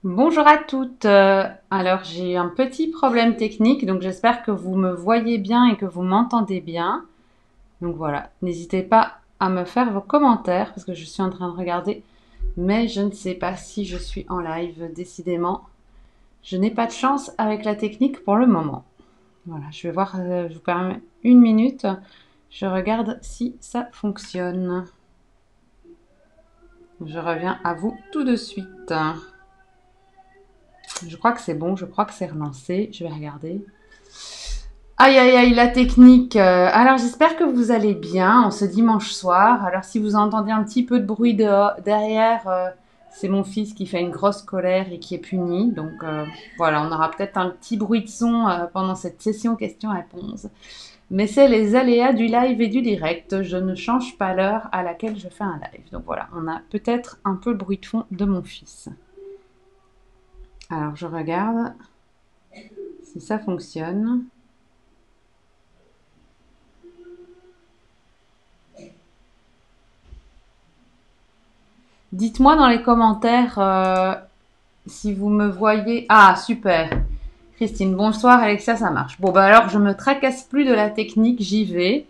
Bonjour à toutes. Alors j'ai un petit problème technique, donc j'espère que vous me voyez bien et que vous m'entendez bien. Donc voilà, n'hésitez pas à me faire vos commentaires parce que je suis en train de regarder, mais je ne sais pas si je suis en live. Décidément, je n'ai pas de chance avec la technique pour le moment. Voilà, je vais voir, je vous permets une minute. Je regarde si ça fonctionne. Je reviens à vous tout de suite. Je crois que c'est bon, je crois que c'est relancé. Je vais regarder. Aïe aïe aïe, la technique. Alors j'espère que vous allez bien en ce dimanche soir. Alors si vous entendez un petit peu de bruit derrière, c'est mon fils qui fait une grosse colère et qui est puni. Donc voilà, on aura peut-être un petit bruit de son pendant cette session questions-réponses. Mais c'est les aléas du live et du direct. Je ne change pas l'heure à laquelle je fais un live. Donc voilà, on a peut-être un peu le bruit de fond de mon fils. Alors je regarde si ça fonctionne. Dites-moi dans les commentaires si vous me voyez. Ah, super. Christine, bonsoir. Alexia, ça marche. Bon, bah alors, je me tracasse plus de la technique, j'y vais.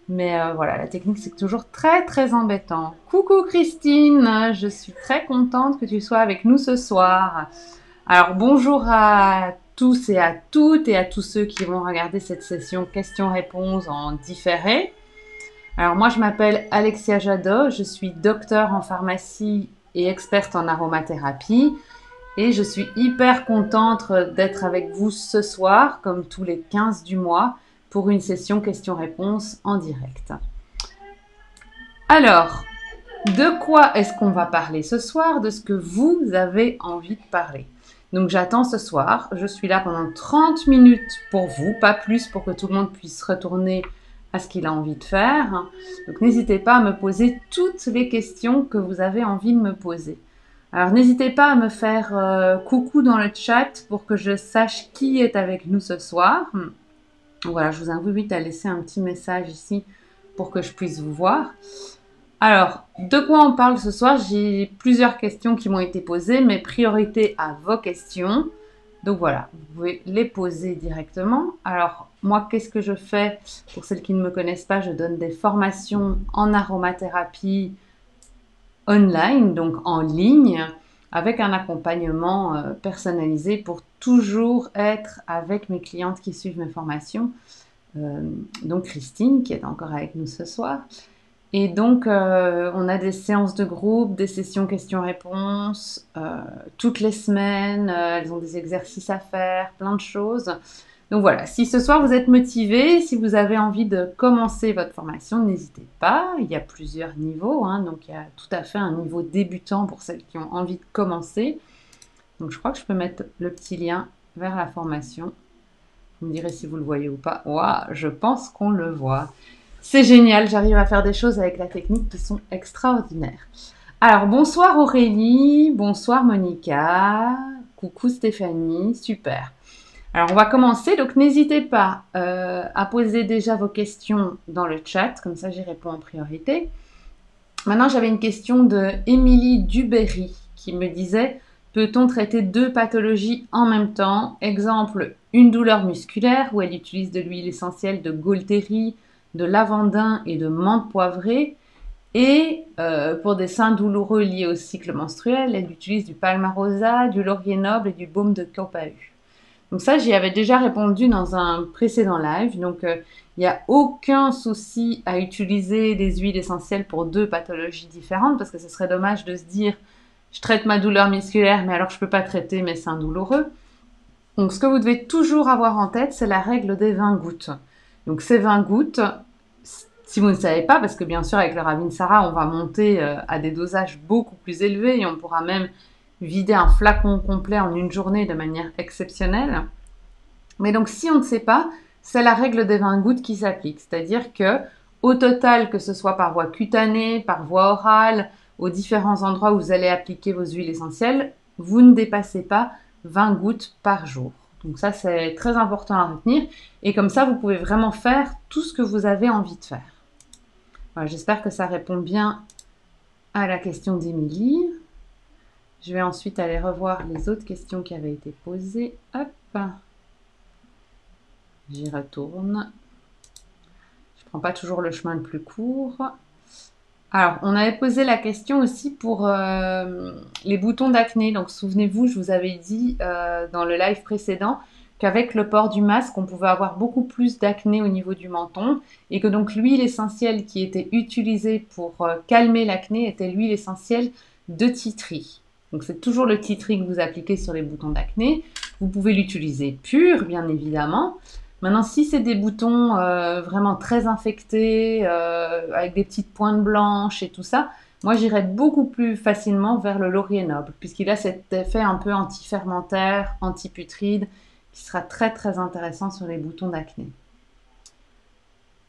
Mais voilà, la technique, c'est toujours très, très embêtant. Coucou Christine, je suis très contente que tu sois avec nous ce soir. Alors, bonjour à tous et à toutes et à tous ceux qui vont regarder cette session questions-réponses en différé. Alors moi, je m'appelle Alexia Jadot, je suis docteure en pharmacie et experte en aromathérapie et je suis hyper contente d'être avec vous ce soir, comme tous les 15 du mois, pour une session questions-réponses en direct. Alors, de quoi est-ce qu'on va parler ce soir? De ce que vous avez envie de parler. Donc j'attends ce soir, je suis là pendant 30 minutes pour vous, pas plus pour que tout le monde puisse retourner à ce qu'il a envie de faire. Donc n'hésitez pas à me poser toutes les questions que vous avez envie de me poser. Alors n'hésitez pas à me faire coucou dans le chat pour que je sache qui est avec nous ce soir. Voilà, je vous invite à laisser un petit message ici pour que je puisse vous voir. Alors, de quoi on parle ce soir? J'ai plusieurs questions qui m'ont été posées, mais priorité à vos questions. Donc voilà, vous pouvez les poser directement. Alors, moi, qu'est-ce que je fais? Pour celles qui ne me connaissent pas, je donne des formations en aromathérapie online, donc en ligne, avec un accompagnement personnalisé pour toujours être avec mes clientes qui suivent mes formations. Donc Christine, qui est encore avec nous ce soir. Et donc, on a des séances de groupe, des sessions questions-réponses toutes les semaines. Elles ont des exercices à faire, plein de choses. Donc voilà, si ce soir vous êtes motivé, si vous avez envie de commencer votre formation, n'hésitez pas. Il y a plusieurs niveaux, hein, donc il y a tout à fait un niveau débutant pour celles qui ont envie de commencer. Donc je crois que je peux mettre le petit lien vers la formation. Vous me direz si vous le voyez ou pas. Waouh, je pense qu'on le voit. C'est génial, j'arrive à faire des choses avec la technique qui sont extraordinaires. Alors, bonsoir Aurélie, bonsoir Monica, coucou Stéphanie, super. Alors, on va commencer, donc n'hésitez pas à poser déjà vos questions dans le chat, comme ça j'y réponds en priorité. Maintenant, j'avais une question de Émilie Duberry qui me disait: peut-on traiter deux pathologies en même temps? Exemple, une douleur musculaire où elle utilise de l'huile essentielle de Gaultérie, de lavandin et de menthe poivrée. Et pour des seins douloureux liés au cycle menstruel, elle utilise du palmarosa, du laurier noble et du baume de Copahu. Donc ça, j'y avais déjà répondu dans un précédent live. Donc il n'y a aucun souci à utiliser des huiles essentielles pour deux pathologies différentes parce que ce serait dommage de se dire je traite ma douleur musculaire mais alors je ne peux pas traiter mes seins douloureux. Donc ce que vous devez toujours avoir en tête, c'est la règle des 20 gouttes. Donc ces 20 gouttes, si vous ne savez pas, parce que bien sûr avec le Ravinsara, on va monter à des dosages beaucoup plus élevés et on pourra même vider un flacon complet en une journée de manière exceptionnelle. Mais donc si on ne sait pas, c'est la règle des 20 gouttes qui s'applique. C'est-à-dire que au total, que ce soit par voie cutanée, par voie orale, aux différents endroits où vous allez appliquer vos huiles essentielles, vous ne dépassez pas 20 gouttes par jour. Donc ça, c'est très important à retenir. Et comme ça, vous pouvez vraiment faire tout ce que vous avez envie de faire. Voilà, j'espère que ça répond bien à la question d'Émilie. Je vais ensuite aller revoir les autres questions qui avaient été posées. Hop, j'y retourne. Je ne prends pas toujours le chemin le plus court. Alors, on avait posé la question aussi pour les boutons d'acné. Donc, souvenez-vous, je vous avais dit dans le live précédent qu'avec le port du masque, on pouvait avoir beaucoup plus d'acné au niveau du menton et que donc l'huile essentielle qui était utilisée pour calmer l'acné était l'huile essentielle de titri. Donc, c'est toujours le titri que vous appliquez sur les boutons d'acné. Vous pouvez l'utiliser pur, bien évidemment. Maintenant, si c'est des boutons vraiment très infectés, avec des petites pointes blanches et tout ça, moi j'irais beaucoup plus facilement vers le laurier noble, puisqu'il a cet effet un peu anti-fermentaire, anti-putride, qui sera très très intéressant sur les boutons d'acné.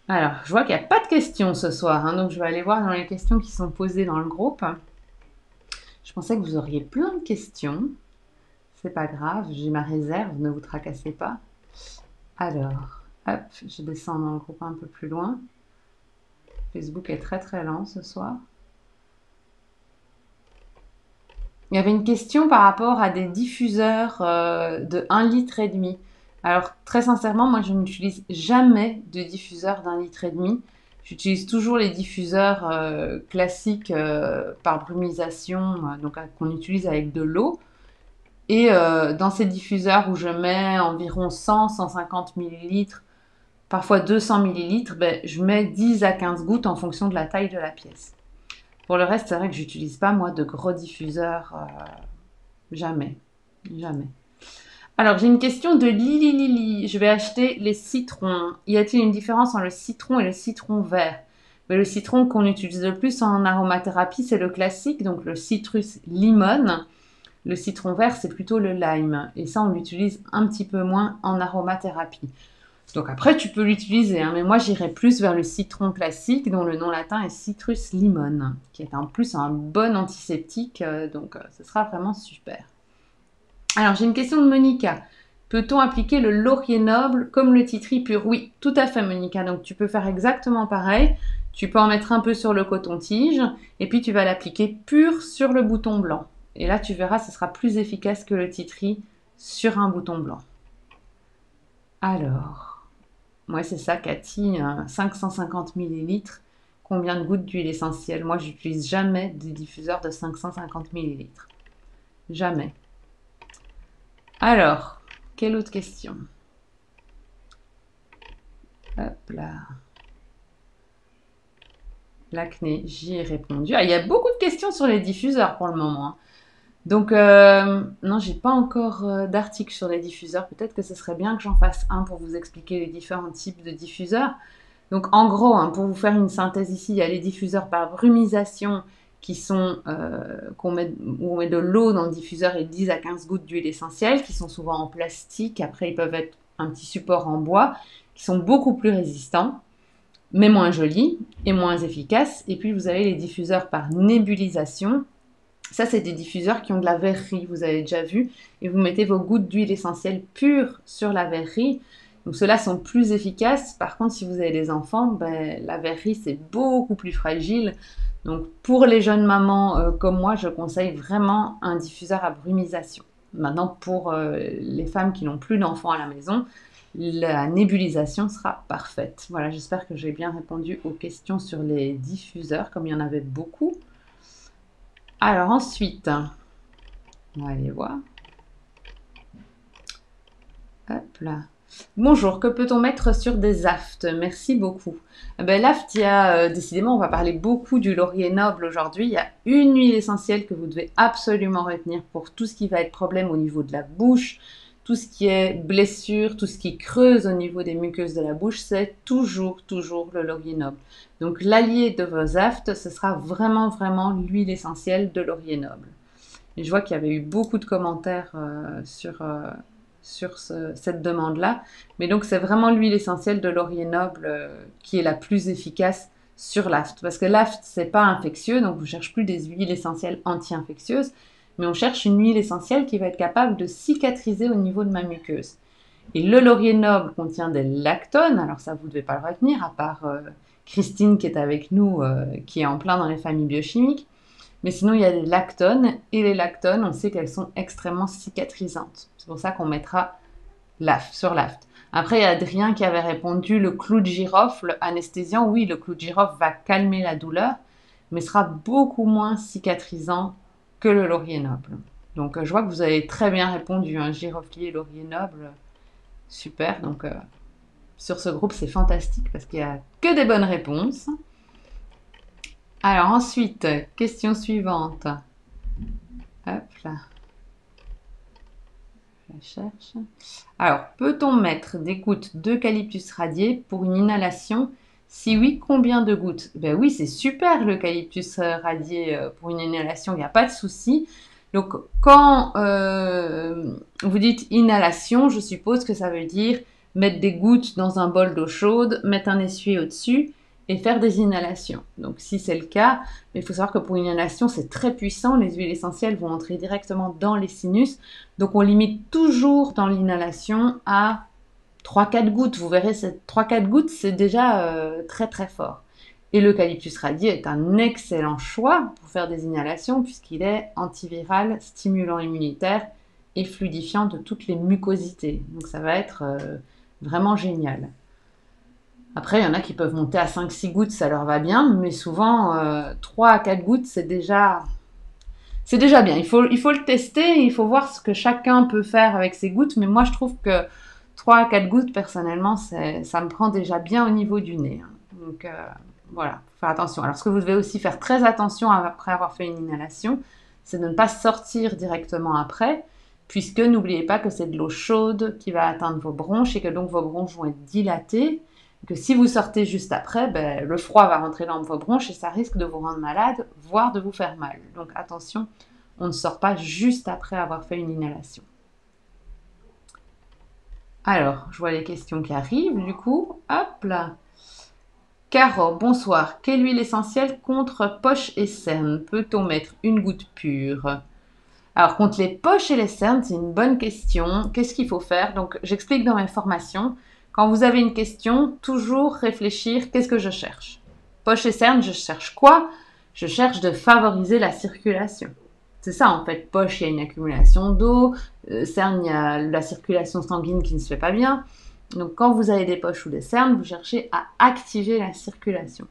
Alors, je vois qu'il n'y a pas de questions ce soir, hein, donc je vais aller voir dans les questions qui sont posées dans le groupe. Je pensais que vous auriez plein de questions. C'est pas grave, j'ai ma réserve, ne vous tracassez pas. Alors, hop, je descends dans le groupe un peu plus loin. Facebook est très très lent ce soir. Il y avait une question par rapport à des diffuseurs de 1,5 litre. Alors, très sincèrement, moi je n'utilise jamais de diffuseur d'1,5 litre. J'utilise toujours les diffuseurs classiques par brumisation, donc qu'on utilise avec de l'eau. Et dans ces diffuseurs où je mets environ 100-150 millilitres, parfois 200 millilitres, ben, je mets 10 à 15 gouttes en fonction de la taille de la pièce. Pour le reste, c'est vrai que j'utilise pas moi de gros diffuseurs, jamais, jamais. Alors j'ai une question de Lili. Je vais acheter les citrons. Y a-t-il une différence entre le citron et le citron vert? Mais le citron qu'on utilise le plus en aromathérapie, c'est le classique, donc le citrus limone. Le citron vert, c'est plutôt le lime. Et ça, on l'utilise un petit peu moins en aromathérapie. Donc après, tu peux l'utiliser, hein, mais moi, j'irais plus vers le citron classique, dont le nom latin est Citrus limone, qui est en plus un bon antiseptique, donc ce sera vraiment super. Alors, j'ai une question de Monica. Peut-on appliquer le laurier noble comme le titri pur? Oui, tout à fait, Monica. Donc, tu peux faire exactement pareil. Tu peux en mettre un peu sur le coton-tige, et puis tu vas l'appliquer pur sur le bouton blanc. Et là, tu verras, ce sera plus efficace que le titri sur un bouton blanc. Alors... Ouais, c'est ça, Cathy, 550 millilitres. Combien de gouttes d'huile essentielle? Moi, j'utilise jamais des diffuseurs de 550 millilitres. Jamais. Alors, quelle autre question? Hop là. L'acné, j'y ai répondu. Ah, il y a beaucoup de questions sur les diffuseurs pour le moment, hein. Donc, non, j'ai pas encore d'article sur les diffuseurs. Peut-être que ce serait bien que j'en fasse un pour vous expliquer les différents types de diffuseurs. Donc, en gros, hein, pour vous faire une synthèse ici, il y a les diffuseurs par brumisation qui sont, où on met de l'eau dans le diffuseur et 10 à 15 gouttes d'huile essentielle, qui sont souvent en plastique. Après, ils peuvent être un petit support en bois, qui sont beaucoup plus résistants, mais moins jolis et moins efficaces. Et puis, vous avez les diffuseurs par nébulisation. Ça, c'est des diffuseurs qui ont de la verrerie, vous avez déjà vu, et vous mettez vos gouttes d'huile essentielle pure sur la verrerie. Donc, ceux-là sont plus efficaces. Par contre, si vous avez des enfants, ben, la verrerie, c'est beaucoup plus fragile. Donc, pour les jeunes mamans comme moi, je conseille vraiment un diffuseur à brumisation. Maintenant, pour les femmes qui n'ont plus d'enfants à la maison, la nébulisation sera parfaite. Voilà, j'espère que j'ai bien répondu aux questions sur les diffuseurs, comme il y en avait beaucoup. Alors ensuite, on va aller voir. Hop là. Bonjour, que peut-on mettre sur des aftes? Merci beaucoup. Ben, l'aft, il y a décidément, on va parler beaucoup du laurier noble aujourd'hui. Il y a une huile essentielle que vous devez absolument retenir pour tout ce qui va être problème au niveau de la bouche, tout ce qui est blessure, tout ce qui creuse au niveau des muqueuses de la bouche, c'est toujours le laurier noble. Donc l'allié de vos aftes, ce sera vraiment l'huile essentielle de laurier noble. Et je vois qu'il y avait eu beaucoup de commentaires sur cette demande-là. Mais donc, c'est vraiment l'huile essentielle de laurier noble qui est la plus efficace sur l'aft. Parce que l'aft, c'est pas infectieux, donc on ne cherche plus des huiles essentielles anti-infectieuses, mais on cherche une huile essentielle qui va être capable de cicatriser au niveau de ma muqueuse. Et le laurier noble contient des lactones, alors ça, vous ne devez pas le retenir, à part Christine qui est avec nous, qui est en plein dans les familles biochimiques. Mais sinon, il y a les lactones. Et les lactones, on sait qu'elles sont extrêmement cicatrisantes. C'est pour ça qu'on mettra sur l'aft. Après, il y a Adrien qui avait répondu le clou de girofle anesthésiant. Oui, le clou de girofle va calmer la douleur, mais sera beaucoup moins cicatrisant que le laurier noble. Donc, je vois que vous avez très bien répondu. Giroflier, laurier noble, super. Donc, sur ce groupe, c'est fantastique parce qu'il n'y a que des bonnes réponses. Alors ensuite, question suivante. Hop là. Je la cherche. Alors, peut-on mettre des gouttes d'eucalyptus radié pour une inhalation? Si oui, combien de gouttes? Ben oui, c'est super l'eucalyptus radié pour une inhalation, il n'y a pas de souci. Donc, quand vous dites inhalation, je suppose que ça veut dire mettre des gouttes dans un bol d'eau chaude, mettre un essuie au-dessus et faire des inhalations. Donc, si c'est le cas, il faut savoir que pour une inhalation, c'est très puissant. Les huiles essentielles vont entrer directement dans les sinus. Donc, on limite toujours dans l'inhalation à 3-4 gouttes. Vous verrez, 3-4 gouttes, c'est déjà très très fort. Et l'eucalyptus radié est un excellent choix pour faire des inhalations puisqu'il est antiviral, stimulant immunitaire et fluidifiant de toutes les mucosités. Donc, ça va être vraiment génial. Après, il y en a qui peuvent monter à 5-6 gouttes, ça leur va bien, mais souvent 3 à 4 gouttes, c'est déjà bien. Il faut le tester, il faut voir ce que chacun peut faire avec ses gouttes, mais moi je trouve que 3 à 4 gouttes, personnellement, ça me prend déjà bien au niveau du nez. Donc voilà, faut faire attention. Alors ce que vous devez aussi faire très attention après avoir fait une inhalation, c'est de ne pas sortir directement après, puisque n'oubliez pas que c'est de l'eau chaude qui va atteindre vos bronches et que donc vos bronches vont être dilatées. Que si vous sortez juste après, ben, le froid va rentrer dans vos bronches et ça risque de vous rendre malade, voire de vous faire mal. Donc attention, on ne sort pas juste après avoir fait une inhalation. Alors, je vois les questions qui arrivent, du coup, hop là. Caro, bonsoir. Quelle huile essentielle contre poche et cernes? Peut-on mettre une goutte pure? Alors, contre les poches et les cernes, c'est une bonne question. Qu'est-ce qu'il faut faire? Donc, j'explique dans mes formations. Quand vous avez une question, toujours réfléchir, qu'est-ce que je cherche? Poche et cernes, je cherche quoi? Je cherche de favoriser la circulation. C'est ça en fait, poche, il y a une accumulation d'eau, cernes, il y a la circulation sanguine qui ne se fait pas bien. Donc quand vous avez des poches ou des cernes, vous cherchez à activer la circulation.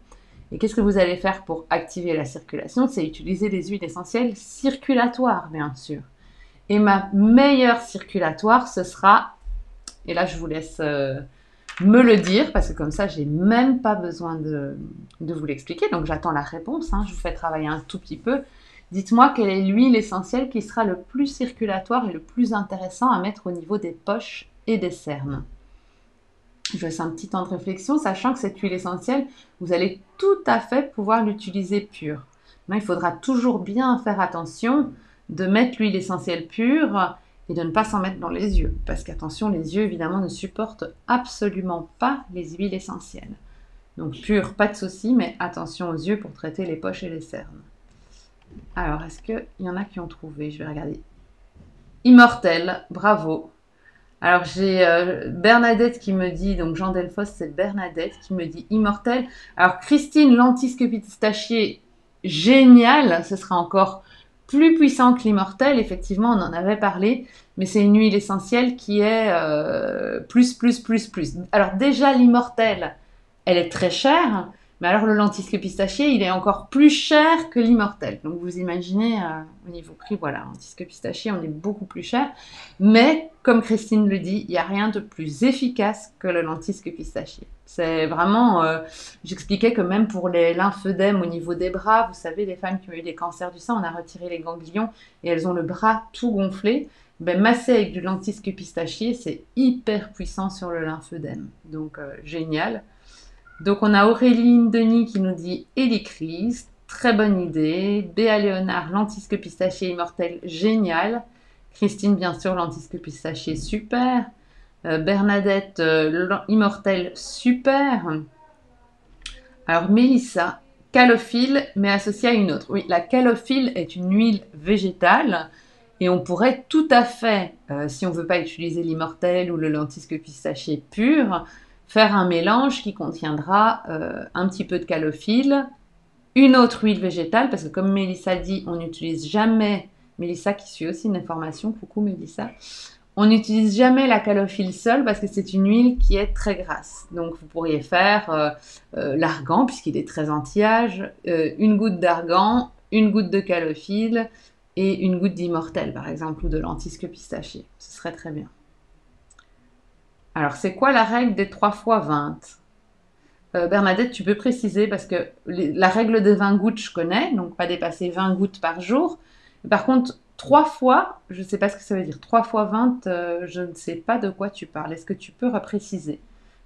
Et qu'est-ce que vous allez faire pour activer la circulation? C'est utiliser des huiles essentielles circulatoires, bien sûr. Et ma meilleure circulatoire, ce sera, et là je vous laisse me le dire, parce que comme ça, j'ai même pas besoin de vous l'expliquer. Donc j'attends la réponse, je vous fais travailler un tout petit peu. Dites-moi quelle est l'huile essentielle qui sera le plus circulatoire et le plus intéressant à mettre au niveau des poches et des cernes. Je laisse un petit temps de réflexion, sachant que cette huile essentielle, vous allez tout à fait pouvoir l'utiliser pure. Mais il faudra toujours bien faire attention de mettre l'huile essentielle pure et de ne pas s'en mettre dans les yeux. Parce qu'attention, les yeux, évidemment, ne supportent absolument pas les huiles essentielles. Donc pure, pas de souci, mais attention aux yeux pour traiter les poches et les cernes. Alors, est-ce qu'il y en a qui ont trouvé? Je vais regarder. Immortel, bravo. Alors, j'ai Bernadette qui me dit, donc Jean Delfos, c'est Bernadette qui me dit Immortel. Alors, Christine, l'antisque pistachier, génial, ce sera encore plus puissant que l'immortel, effectivement, on en avait parlé, mais c'est une huile essentielle qui est plus. Alors, déjà, l'immortel, elle est très chère, mais alors le lentisque pistachier, il est encore plus cher que l'immortel. Donc vous imaginez, au niveau prix, voilà, lentisque pistachier, on est beaucoup plus cher. Mais, comme Christine le dit, il n'y a rien de plus efficace que le lentisque pistachier. C'est vraiment, j'expliquais que même pour les lymphœdèmes au niveau des bras, vous savez, les femmes qui ont eu des cancers du sein, on a retiré les ganglions et elles ont le bras tout gonflé. Ben, masser avec du lentisque pistachier, c'est hyper puissant sur le lymphœdème. Donc, génial. Donc, on a Auréline Denis qui nous dit Hélicrise, très bonne idée. Béa Léonard, lentisque pistachier immortel, génial. Christine, bien sûr, lentisque pistachier, super. Bernadette, immortel, super. Alors, Mélissa, calophylle, mais associée à une autre. Oui, la calophylle est une huile végétale et on pourrait tout à fait, si on ne veut pas utiliser l'immortel ou le lentisque pistachier pur, faire un mélange qui contiendra un petit peu de calophylle une autre huile végétale, parce que comme Mélissa dit, on n'utilise jamais, Mélissa qui suit aussi une information, coucou Mélissa, on n'utilise jamais la calophylle seule parce que c'est une huile qui est très grasse. Donc vous pourriez faire l'argan, puisqu'il est très anti-âge, une goutte d'argan, une goutte de calophylle et une goutte d'immortel, par exemple, ou de lentisque pistachier. Ce serait très bien. Alors, c'est quoi la règle des 3 fois 20 ? Bernadette, tu peux préciser parce que la règle des 20 gouttes, je connais, donc pas dépasser 20 gouttes par jour. Par contre, 3 fois, je ne sais pas ce que ça veut dire. 3 fois 20, je ne sais pas de quoi tu parles. Est-ce que tu peux repréciser ?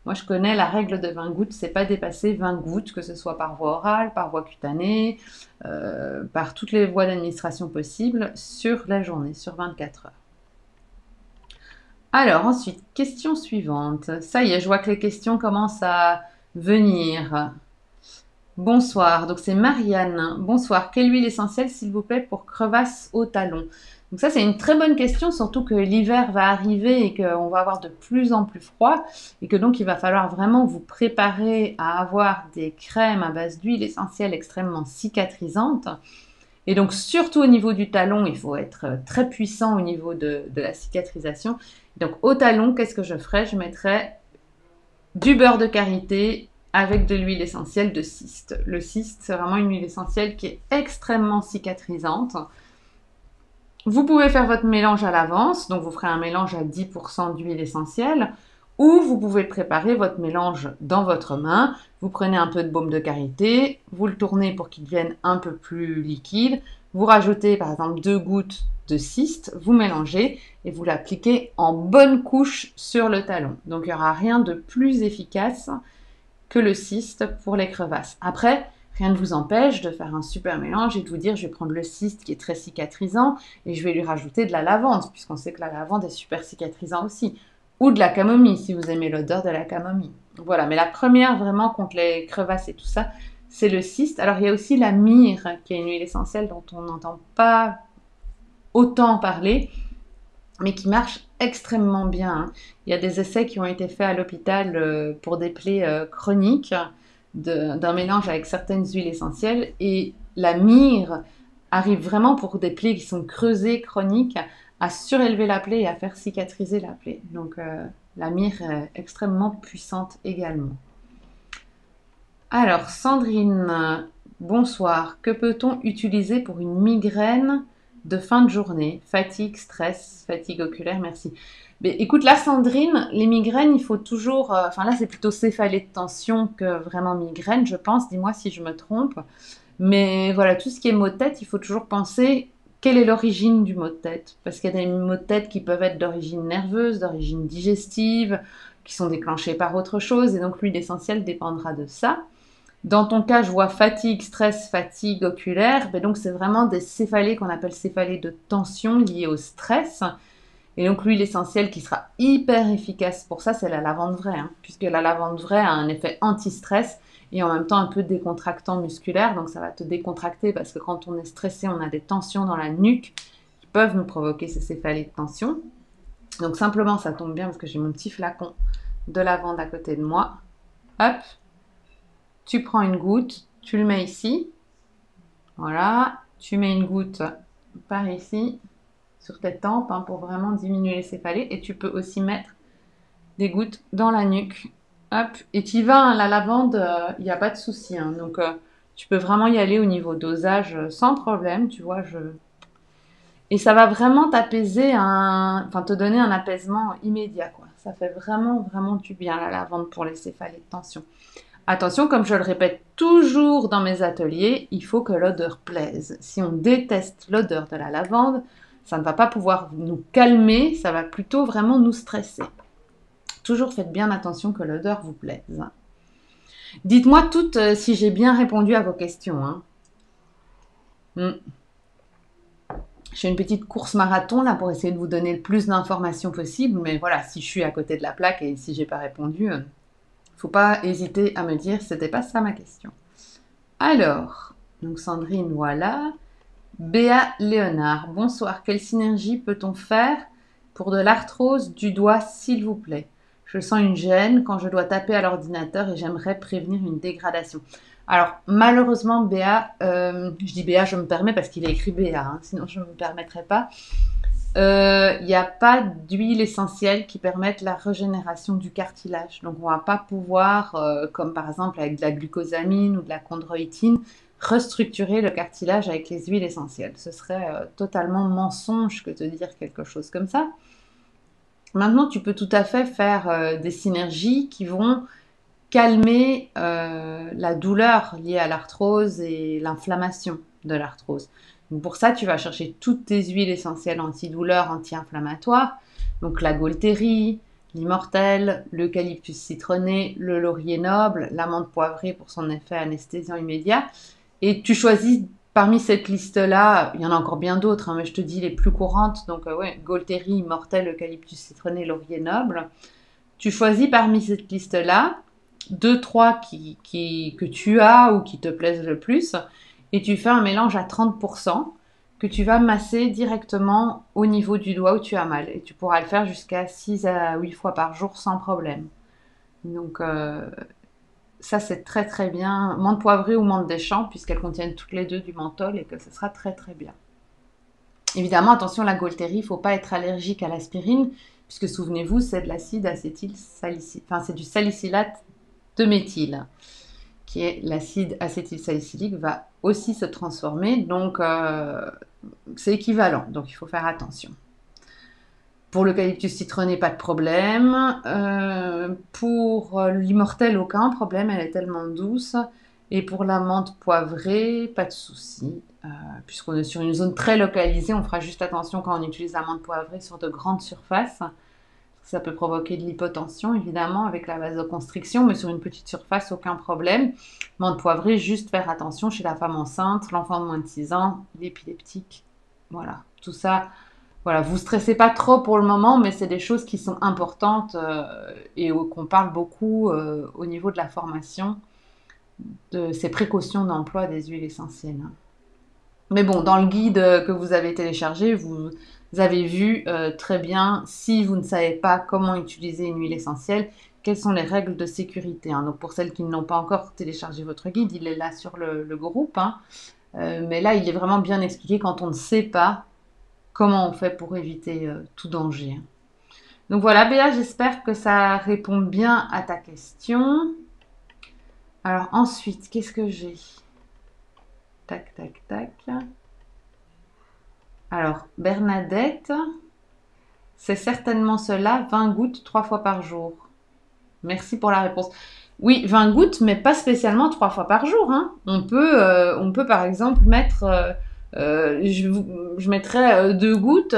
Moi, je connais la règle de 20 gouttes, c'est pas dépasser 20 gouttes, que ce soit par voie orale, par voie cutanée, par toutes les voies d'administration possibles sur la journée, sur 24 heures. Alors, ensuite, question suivante. Ça y est, je vois que les questions commencent à venir. Bonsoir, donc c'est Marianne. Bonsoir, quelle huile essentielle s'il vous plaît pour crevasses au talon ? Donc ça c'est une très bonne question, surtout que l'hiver va arriver et qu'on va avoir de plus en plus froid et que donc il va falloir vraiment vous préparer à avoir des crèmes à base d'huile essentielle extrêmement cicatrisantes. Et donc surtout au niveau du talon, il faut être très puissant au niveau de la cicatrisation. Donc au talon, qu'est-ce que je ferais ? Je mettrais du beurre de karité avec de l'huile essentielle de cyste. Le cyste, c'est vraiment une huile essentielle qui est extrêmement cicatrisante. Vous pouvez faire votre mélange à l'avance, donc vous ferez un mélange à 10% d'huile essentielle, ou vous pouvez préparer votre mélange dans votre main. Vous prenez un peu de baume de karité, vous le tournez pour qu'il devienne un peu plus liquide, vous rajoutez par exemple 2 gouttes de cyste, vous mélangez et vous l'appliquez en bonne couche sur le talon. Donc il n'y aura rien de plus efficace que le cyste pour les crevasses. Après, rien ne vous empêche de faire un super mélange et de vous dire je vais prendre le cyste qui est très cicatrisant et je vais lui rajouter de la lavande, puisqu'on sait que la lavande est super cicatrisant aussi. Ou de la camomille, si vous aimez l'odeur de la camomille. Voilà, mais la première vraiment contre les crevasses et tout ça, c'est le cyste. Alors il y a aussi la myrrhe, qui est une huile essentielle dont on n'entend pas autant parler, mais qui marche extrêmement bien. Il y a des essais qui ont été faits à l'hôpital pour des plaies chroniques d'un mélange avec certaines huiles essentielles et la myrrhe arrive vraiment pour des plaies qui sont creusées, chroniques, à surélever la plaie et à faire cicatriser la plaie. Donc la myrrhe est extrêmement puissante également. Alors Sandrine, bonsoir. Que peut-on utiliser pour une migraine de fin de journée? Fatigue, stress, fatigue oculaire, merci. Mais écoute, là, Sandrine, les migraines, il faut toujours... Enfin, là, c'est plutôt céphalée de tension que vraiment migraine, je pense. Dis-moi si je me trompe. Mais voilà, tout ce qui est maux de tête, il faut toujours penser quelle est l'origine du maux de tête. Parce qu'il y a des maux de tête qui peuvent être d'origine nerveuse, d'origine digestive, qui sont déclenchés par autre chose. Et donc, l'huile essentielle dépendra de ça. Dans ton cas, je vois fatigue, stress, fatigue oculaire. Mais donc, c'est vraiment des céphalées qu'on appelle céphalées de tension liées au stress. Et donc, l'huile essentielle qui sera hyper efficace pour ça, c'est la lavande vraie. Puisque la lavande vraie a un effet anti-stress et en même temps un peu décontractant musculaire. Donc, ça va te décontracter parce que quand on est stressé, on a des tensions dans la nuque qui peuvent nous provoquer ces céphalées de tension. Donc, simplement, ça tombe bien parce que j'ai mon petit flacon de lavande à côté de moi. Hop! Tu prends une goutte, tu le mets ici. Voilà. Tu mets une goutte par ici, sur tes tempes, pour vraiment diminuer les céphalées. Et tu peux aussi mettre des gouttes dans la nuque. Hop. Et tu y vas, la lavande, il n'y a pas de souci. Donc, tu peux vraiment y aller au niveau dosage sans problème, tu vois. Et ça va vraiment t'apaiser, te donner un apaisement immédiat, quoi. Ça fait vraiment, vraiment du bien, la lavande, pour les céphalées de tension. Attention, comme je le répète toujours dans mes ateliers, il faut que l'odeur plaise. Si on déteste l'odeur de la lavande, ça ne va pas pouvoir nous calmer, ça va plutôt vraiment nous stresser. Toujours faites bien attention que l'odeur vous plaise. Dites-moi toutes si j'ai bien répondu à vos questions. Je fais une petite course marathon là pour essayer de vous donner le plus d'informations possible, mais voilà, si je suis à côté de la plaque et si j'ai pas répondu... faut pas hésiter à me dire, c'était pas ça ma question. Alors, donc Sandrine, voilà. Béa Léonard, bonsoir. Quelle synergie peut-on faire pour de l'arthrose du doigt, s'il vous plaît? Je sens une gêne quand je dois taper à l'ordinateur et j'aimerais prévenir une dégradation. Alors, malheureusement, Béa, je dis Béa, je me permets parce qu'il a écrit Béa, hein, sinon je ne me permettrais pas. Il n'y a pas d'huile essentielle qui permette la régénération du cartilage. Donc, on ne va pas pouvoir, comme par exemple avec de la glucosamine ou de la chondroïtine, restructurer le cartilage avec les huiles essentielles. Ce serait totalement mensonge que de dire quelque chose comme ça. Maintenant, tu peux tout à fait faire des synergies qui vont calmer la douleur liée à l'arthrose et l'inflammation de l'arthrose. Donc pour ça, tu vas chercher toutes tes huiles essentielles antidouleurs, anti-inflammatoires. Donc la Gaultérie, l'immortelle, l'eucalyptus citronné, le laurier noble, la menthe poivrée pour son effet anesthésiant immédiat. Et tu choisis parmi cette liste-là, il y en a encore bien d'autres, hein, mais je te dis les plus courantes. Donc ouais, Gaultérie, immortelle, eucalyptus citronné, laurier noble. Tu choisis parmi cette liste-là deux, trois que tu as ou qui te plaisent le plus, et tu fais un mélange à 30% que tu vas masser directement au niveau du doigt où tu as mal. Et tu pourras le faire jusqu'à 6 à 8 fois par jour sans problème. Donc ça c'est très très bien. Menthe poivrée ou menthe des champs, puisqu'elles contiennent toutes les deux du menthol et que ce sera très très bien. Évidemment, attention, la Gaultérie, il ne faut pas être allergique à l'aspirine, puisque souvenez-vous, c'est de l'acide acétylsalicylate, enfin c'est du salicylate de méthyle, qui est l'acide acétylsalicylique, va aussi se transformer, donc c'est équivalent, donc il faut faire attention. Pour l'eucalyptus citronné, pas de problème. Pour l'immortelle, aucun problème, elle est tellement douce. Et pour la menthe poivrée, pas de souci. Puisqu'on est sur une zone très localisée, on fera juste attention quand on utilise la menthe poivrée sur de grandes surfaces. Ça peut provoquer de l'hypotension, évidemment, avec la vasoconstriction, mais sur une petite surface, aucun problème. Menthe poivrée, juste faire attention chez la femme enceinte, l'enfant de moins de 6 ans, l'épileptique. Voilà, tout ça. Voilà, vous stressez pas trop pour le moment, mais c'est des choses qui sont importantes et qu'on parle beaucoup au niveau de la formation, de ces précautions d'emploi des huiles essentielles. Mais bon, dans le guide que vous avez téléchargé, vous avez vu très bien, si vous ne savez pas comment utiliser une huile essentielle, quelles sont les règles de sécurité. Hein. Donc pour celles qui n'ont pas encore téléchargé votre guide, il est là sur le groupe. Hein. Mais là, il est vraiment bien expliqué quand on ne sait pas comment on fait pour éviter tout danger. Donc voilà, Béa, j'espère que ça répond bien à ta question. Alors ensuite, qu'est-ce que j'ai? Tac, tac, tac. Alors, Bernadette, c'est certainement cela, 20 gouttes 3 fois par jour. Merci pour la réponse. Oui, 20 gouttes, mais pas spécialement 3 fois par jour. Hein. On peut par exemple mettre, je mettrais 2 gouttes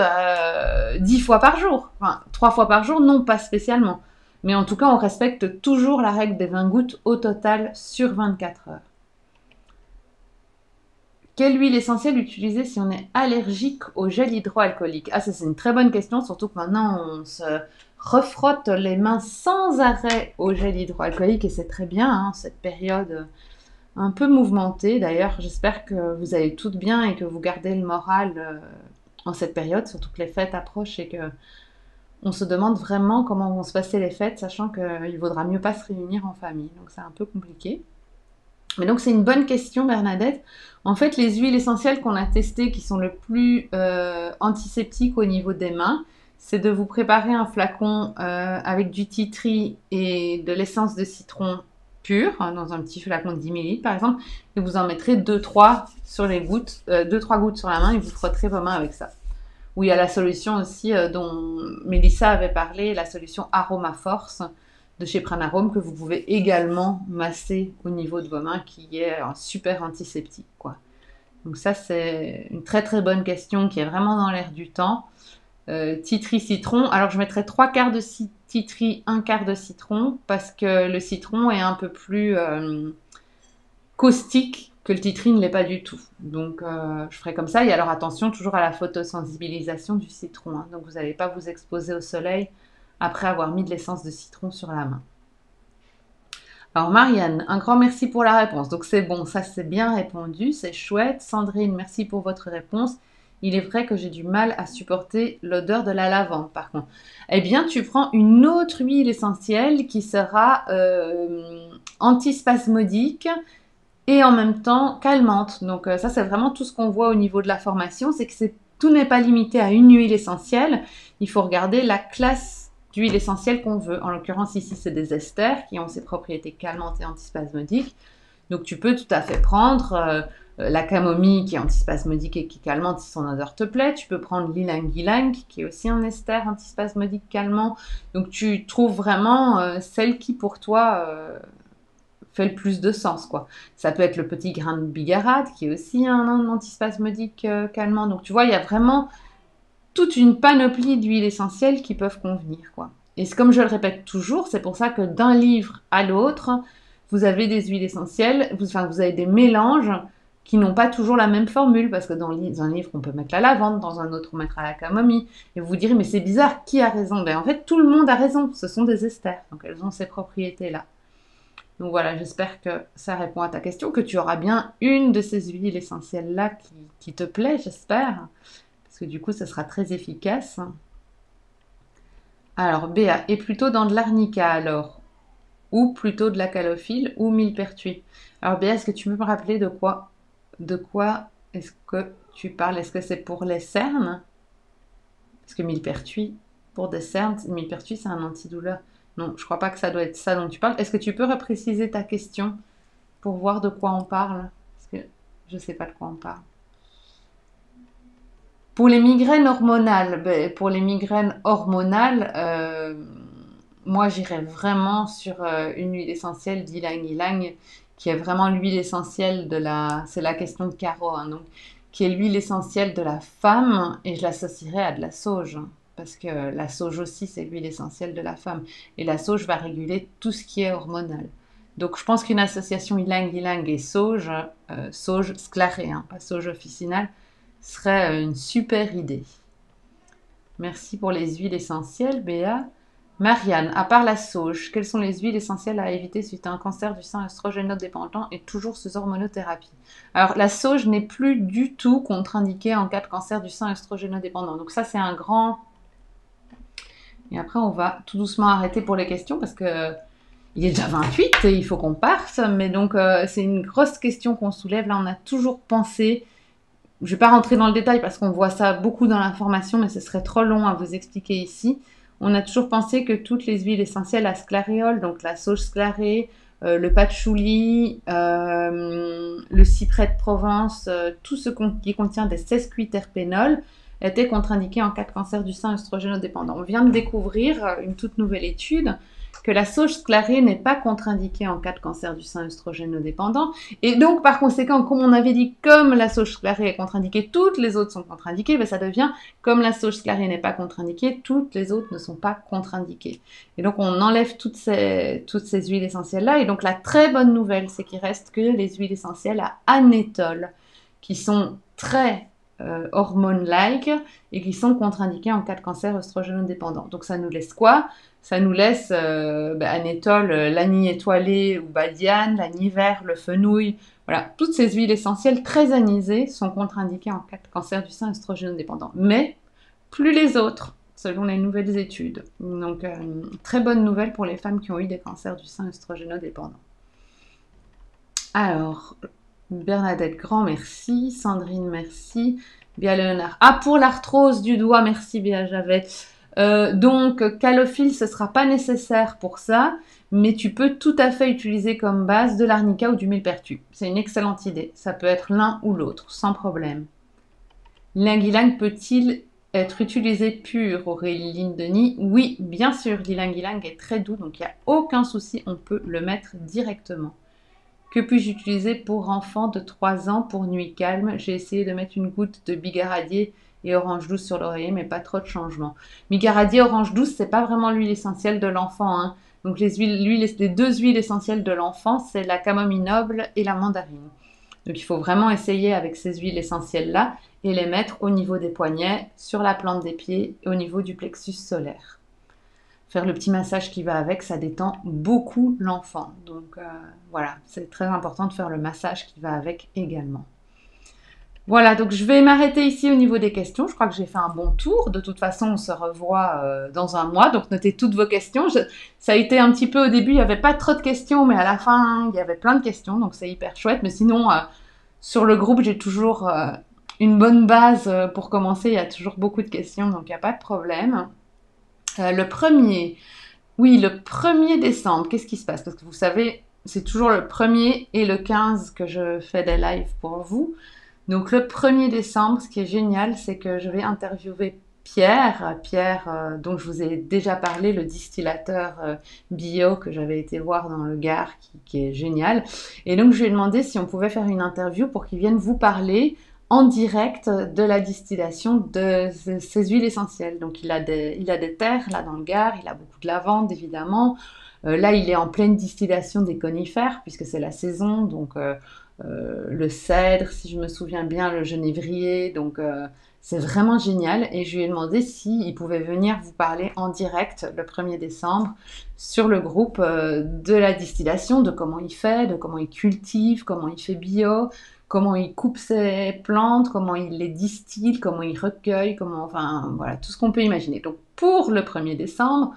10 fois par jour. Enfin, 3 fois par jour, non, pas spécialement. Mais en tout cas, on respecte toujours la règle des 20 gouttes au total sur 24 heures. Quelle huile essentielle utiliser si on est allergique au gel hydroalcoolique? Ah, ça c'est une très bonne question, surtout que maintenant on se refrotte les mains sans arrêt au gel hydroalcoolique et c'est très bien, hein, cette période un peu mouvementée. D'ailleurs, j'espère que vous allez toutes bien et que vous gardez le moral en cette période, surtout que les fêtes approchent et que on se demande vraiment comment vont se passer les fêtes, sachant qu'il vaudra mieux pas se réunir en famille, donc c'est un peu compliqué. Mais donc c'est une bonne question, Bernadette. En fait, les huiles essentielles qu'on a testées qui sont le plus antiseptiques au niveau des mains, c'est de vous préparer un flacon avec du tea tree et de l'essence de citron pure, hein, dans un petit flacon de 10 ml par exemple, et vous en mettrez 2-3 sur les gouttes, 2-3 gouttes sur la main et vous frotterez vos mains avec ça. Ou il y a la solution aussi dont Mélissa avait parlé, la solution Aroma Force de chez Pranarome que vous pouvez également masser au niveau de vos mains qui est un super antiseptique, quoi. Donc ça, c'est une très très bonne question qui est vraiment dans l'air du temps. Tea tree citron. Alors je mettrais 3 quarts de tea tree, 1 quart de citron parce que le citron est un peu plus caustique que le tea tree ne l'est pas du tout. Donc je ferai comme ça. Et alors attention toujours à la photosensibilisation du citron. Hein. Donc vous n'allez pas vous exposer au soleil après avoir mis de l'essence de citron sur la main. Alors Marianne, un grand merci pour la réponse. Donc c'est bon, ça c'est bien répondu, c'est chouette. Sandrine, merci pour votre réponse. Il est vrai que j'ai du mal à supporter l'odeur de la lavande par contre. Eh bien tu prends une autre huile essentielle qui sera antispasmodique et en même temps calmante. Donc ça, c'est vraiment tout ce qu'on voit au niveau de la formation, c'est que tout n'est pas limité à une huile essentielle. Il faut regarder la classe d'huile essentielle qu'on veut. En l'occurrence, ici, c'est des esters qui ont ces propriétés calmantes et antispasmodiques. Donc tu peux tout à fait prendre la camomille qui est antispasmodique et qui est calmante si son odeur te plaît. Tu peux prendre l'ylang-ylang qui est aussi un ester antispasmodique calmant. Donc tu trouves vraiment celle qui pour toi fait le plus de sens, quoi. Ça peut être le petit grain de bigarade qui est aussi un antispasmodique calmant. Donc tu vois, il y a vraiment toute une panoplie d'huiles essentielles qui peuvent convenir, quoi. Et comme je le répète toujours, c'est pour ça que d'un livre à l'autre, vous avez des huiles essentielles, vous avez des mélanges qui n'ont pas toujours la même formule, parce que dans un livre, on peut mettre la lavande, dans un autre, on mettra la camomille. Et vous vous direz, mais c'est bizarre, qui a raison? Ben, en fait, tout le monde a raison, ce sont des esters, donc elles ont ces propriétés-là. Donc voilà, j'espère que ça répond à ta question, que tu auras bien une de ces huiles essentielles-là qui te plaît, j'espère. Parce que du coup, ça sera très efficace. Alors, Béa, et plutôt dans de l'arnica alors? Ou plutôt de la calophylle ou millepertuis? Alors Béa, est-ce que tu peux me rappeler de quoi est-ce que tu parles? Est-ce que c'est pour les cernes? Parce que millepertuis, pour des cernes, millepertuis c'est un antidouleur. Non, je crois pas que ça doit être ça dont tu parles. Est-ce que tu peux repréciser ta question pour voir de quoi on parle? Parce que je sais pas de quoi on parle. Pour les migraines hormonales, moi j'irais vraiment sur une huile essentielle d'ylang-ylang, qui est vraiment l'huile essentielle c'est la question de Caro, hein, donc, qui est l'huile essentielle de la femme, et je l'associerais à de la sauge, hein, parce que la sauge aussi c'est l'huile essentielle de la femme, et la sauge va réguler tout ce qui est hormonal. Donc je pense qu'une association ylang-ylang et sauge, sauge sclarée, hein, pas sauge officinale, serait une super idée. Merci pour les huiles essentielles, Béa. Marianne, à part la sauge, quelles sont les huiles essentielles à éviter suite à un cancer du sein œstrogénodépendant et toujours sous hormonothérapie? Alors, la sauge n'est plus du tout contre-indiquée en cas de cancer du sein œstrogénodépendant. Donc ça, c'est un grand... Et après, on va tout doucement arrêter pour les questions parce que il est déjà 28 et il faut qu'on parte. Mais donc, c'est une grosse question qu'on soulève. Là, on a toujours pensé... Je ne vais pas rentrer dans le détail parce qu'on voit ça beaucoup dans l'information, mais ce serait trop long à vous expliquer ici. On a toujours pensé que toutes les huiles essentielles à sclaréole, donc la sauge sclarée, le patchouli, le cyprès de Provence, tout ce qui contient des sesquiterpénols était contre-indiqué en cas de cancer du sein œstrogénodépendant. On vient de découvrir une toute nouvelle étude que la sauge sclarée n'est pas contre-indiquée en cas de cancer du sein œstrogénodépendant. Et donc, par conséquent, comme on avait dit, comme la sauge sclarée est contre-indiquée, toutes les autres sont contre-indiquées, ben ça devient, comme la sauge sclarée n'est pas contre-indiquée, toutes les autres ne sont pas contre-indiquées. Et donc, on enlève toutes ces huiles essentielles-là. Et donc, la très bonne nouvelle, c'est qu'il reste que les huiles essentielles à anétol, qui sont très hormones-like et qui sont contre-indiquées en cas de cancer œstrogénodépendant. Donc, ça nous laisse quoi? Ça nous laisse anétol, l'anis étoilé ou badiane, l'anis vert, le fenouil. Voilà, toutes ces huiles essentielles très anisées sont contre-indiquées en cas de cancer du sein œstrogénodépendant. Mais plus les autres, selon les nouvelles études. Donc, très bonne nouvelle pour les femmes qui ont eu des cancers du sein œstrogénodépendant. Alors, Bernadette, grand merci. Sandrine, merci. Bia Léonard. Ah, pour l'arthrose du doigt, merci Bia, j'avais... donc, calophylle, ce ne sera pas nécessaire pour ça, mais tu peux tout à fait utiliser comme base de l'arnica ou du millepertuis. C'est une excellente idée. Ça peut être l'un ou l'autre, sans problème. L'ylang-ylang peut-il être utilisé pur, Aurélie Denis? Oui, bien sûr, l'ylang-ylang est très doux, donc il n'y a aucun souci, on peut le mettre directement. Que puis-je utiliser pour enfants de 3 ans pour nuit calme? J'ai essayé de mettre une goutte de bigaradier et orange douce sur l'oreiller, mais pas trop de changement. Bigaradier, orange douce, c'est pas vraiment l'huile essentielle de l'enfant, hein. Donc les deux huiles essentielles de l'enfant, c'est la camomille noble et la mandarine. Donc il faut vraiment essayer avec ces huiles essentielles-là et les mettre au niveau des poignets, sur la plante des pieds et au niveau du plexus solaire. Faire le petit massage qui va avec, ça détend beaucoup l'enfant. Donc voilà, c'est très important de faire le massage qui va avec également. Voilà, donc je vais m'arrêter ici au niveau des questions. Je crois que j'ai fait un bon tour. De toute façon, on se revoit dans un mois. Donc notez toutes vos questions. Ça a été un petit peu au début, il n'y avait pas trop de questions, mais à la fin, il y avait plein de questions. Donc c'est hyper chouette. Mais sinon, sur le groupe, j'ai toujours une bonne base pour commencer. Il y a toujours beaucoup de questions, donc il n'y a pas de problème. Le premier, oui, le 1er décembre, qu'est-ce qui se passe? Parce que vous savez, c'est toujours le 1er et le 15 que je fais des lives pour vous. Donc le 1er décembre, ce qui est génial, c'est que je vais interviewer Pierre, dont je vous ai déjà parlé, le distillateur bio que j'avais été voir dans le Gard, qui est génial. Et donc je lui ai demandé si on pouvait faire une interview pour qu'il vienne vous parler en direct de la distillation de ces huiles essentielles. Donc il a des terres là dans le Gard, il a beaucoup de lavande évidemment. Là il est en pleine distillation des conifères puisque c'est la saison, donc le cèdre, si je me souviens bien, le genévrier, donc c'est vraiment génial. Et je lui ai demandé s'il pouvait venir vous parler en direct le 1er décembre sur le groupe de la distillation, de comment il fait, de comment il cultive, comment il fait bio, comment il coupe ses plantes, comment il les distille, comment il recueille, enfin voilà, tout ce qu'on peut imaginer. Donc pour le 1er décembre,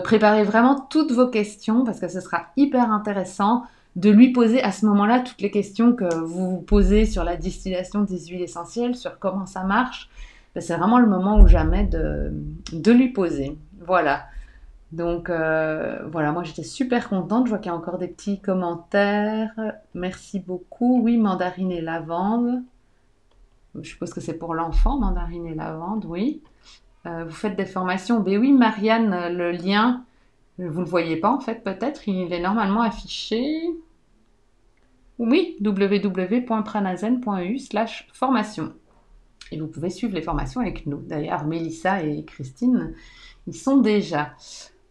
préparez vraiment toutes vos questions parce que ce sera hyper intéressant de lui poser à ce moment-là toutes les questions que vous vous posez sur la distillation des huiles essentielles, sur comment ça marche. C'est vraiment le moment ou jamais de lui poser. Voilà. Donc voilà, moi j'étais super contente. Je vois qu'il y a encore des petits commentaires. Merci beaucoup. Oui, mandarine et lavande. Je suppose que c'est pour l'enfant, mandarine et lavande, oui. Vous faites des formations. Ben oui, Marianne, le lien, vous ne le voyez pas en fait, peut-être. Il est normalement affiché. Oui, www.pranazen.eu/formation. Et vous pouvez suivre les formations avec nous. D'ailleurs, Mélissa et Christine, ils sont déjà.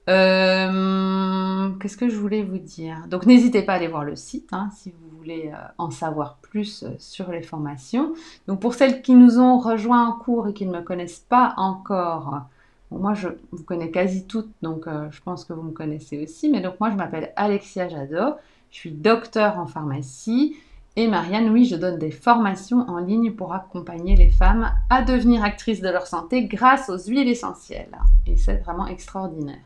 Qu'est-ce que je voulais vous dire? Donc n'hésitez pas à aller voir le site si vous voulez en savoir plus sur les formations. Donc pour celles qui nous ont rejoints en cours et qui ne me connaissent pas encore, bon, moi je vous connais quasi toutes, donc je pense que vous me connaissez aussi. Mais donc moi je m'appelle Alexia Jadot, je suis docteure en pharmacie. Et Marianne, oui, je donne des formations en ligne pour accompagner les femmes à devenir actrices de leur santé grâce aux huiles essentielles. Et c'est vraiment extraordinaire.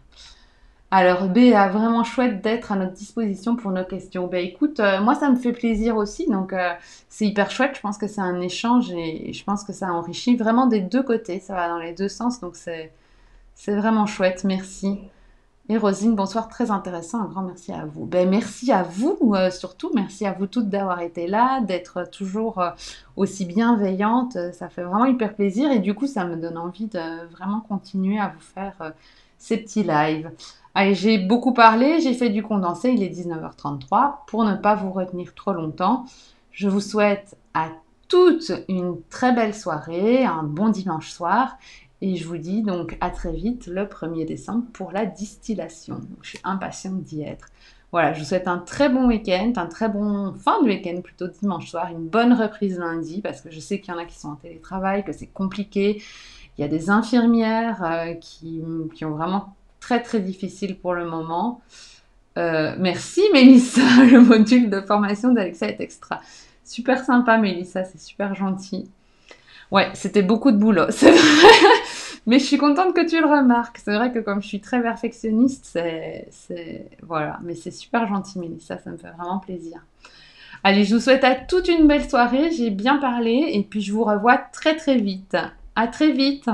Alors Béa, vraiment chouette d'être à notre disposition pour nos questions. Ben écoute, moi ça me fait plaisir aussi, donc c'est hyper chouette. Je pense que c'est un échange et je pense que ça enrichit vraiment des deux côtés. Ça va dans les deux sens, donc c'est vraiment chouette. Merci. Et Rosine, bonsoir, très intéressant, un grand merci à vous. Ben, merci à vous, surtout, merci à vous toutes d'avoir été là, d'être toujours aussi bienveillante, ça fait vraiment hyper plaisir et du coup ça me donne envie de vraiment continuer à vous faire ces petits lives. Allez, j'ai beaucoup parlé, j'ai fait du condensé, il est 19h33, pour ne pas vous retenir trop longtemps, je vous souhaite à toutes une très belle soirée, un bon dimanche soir. Et je vous dis donc à très vite le 1er décembre pour la distillation. Donc, je suis impatiente d'y être. Voilà, je vous souhaite un très bon week-end, un très bon fin de week-end, plutôt dimanche soir, une bonne reprise lundi, parce que je sais qu'il y en a qui sont en télétravail, que c'est compliqué. Il y a des infirmières qui ont vraiment très très difficile pour le moment. Merci Mélissa, le module de formation d'Alexa est extra. Super sympa Mélissa, c'est super gentil. Ouais, c'était beaucoup de boulot, c'est vrai. Mais je suis contente que tu le remarques. C'est vrai que comme je suis très perfectionniste, voilà. Mais c'est super gentil, Mélissa, ça me fait vraiment plaisir. Allez, je vous souhaite à toute une belle soirée. J'ai bien parlé et puis je vous revois très très vite. À très vite.